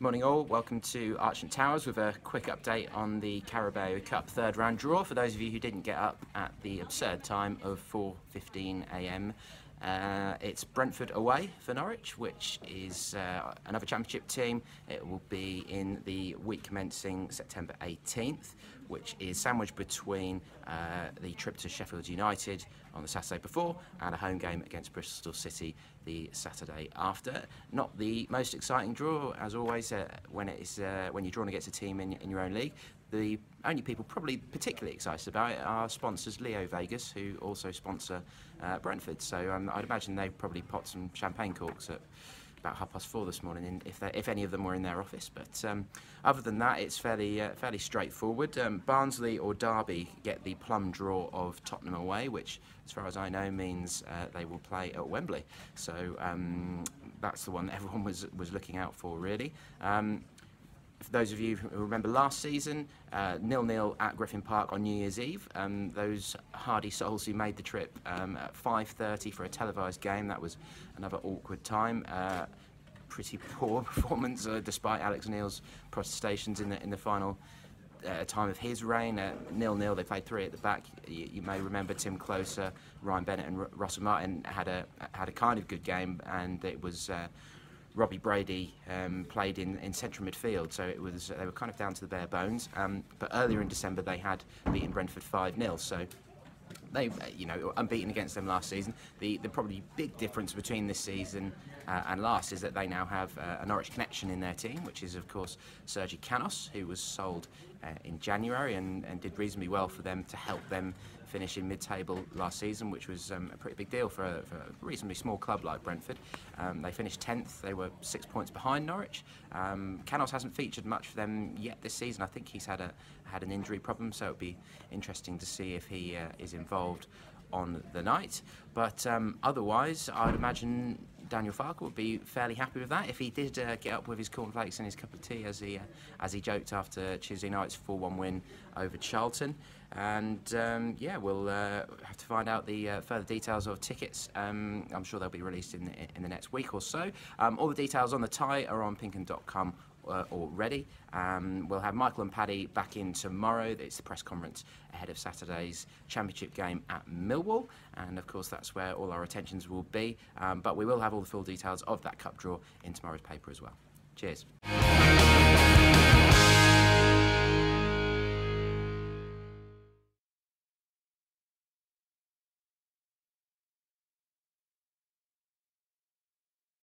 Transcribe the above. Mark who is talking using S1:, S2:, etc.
S1: Morning all, welcome to Archant Towers with a quick update on the Carabao Cup third round draw. For those of you who didn't get up at the absurd time of 4:15 AM, it's Brentford away for Norwich, which is another championship team. It will be in the week commencing September 18th, which is sandwiched between the trip to Sheffield United on the Saturday before and a home game against Bristol City the Saturday after. Not the most exciting draw, as always, when you're drawn against a team in your own league. The only people probably particularly excited about it are sponsors Leo Vegas, who also sponsor Brentford. So I'd imagine they probably popped some champagne corks at about 4:30 this morning, if any of them were in their office. But other than that, it's fairly straightforward. Barnsley or Derby get the plum draw of Tottenham away, which, as far as I know, means they will play at Wembley. So that's the one that everyone was looking out for, really. For those of you who remember last season, 0-0 at Griffin Park on New Year's Eve. Those hardy souls who made the trip at 5:30 for a televised game, that was another awkward time. Pretty poor performance, despite Alex Neil's protestations in the final time of his reign. 0-0, they played three at the back. You may remember Tim Closer, Ryan Bennett and Russell Martin had a kind of good game, and it was Robbie Brady played in central midfield, so they were kind of down to the bare bones. But earlier in December they had beaten Brentford 5-0, so they, unbeaten against them last season. The probably big difference between this season and last is that they now have a Norwich connection in their team, which is of course Sergi Canos, who was sold in January and did reasonably well for them to help them finish in mid-table last season, which was a pretty big deal for a reasonably small club like Brentford. They finished 10th, they were 6 points behind Norwich. Canos hasn't featured much for them yet this season. I think he's had an injury problem, so it'll be interesting to see if he is involved on the night. But otherwise, I'd imagine Daniel Farke would be fairly happy with that if he did get up with his cornflakes and his cup of tea, as he joked after Tuesday night's 4-1 win over Charlton. And yeah, we'll have to find out the further details of tickets. I'm sure they'll be released in the next week or so. All the details on the tie are on PinkUn.com already. We'll have Michael and Paddy back in tomorrow. It's the press conference ahead of Saturday's championship game at Millwall, and of course that's where all our attentions will be. But we will have all the full details of that cup draw in tomorrow's paper as well. Cheers.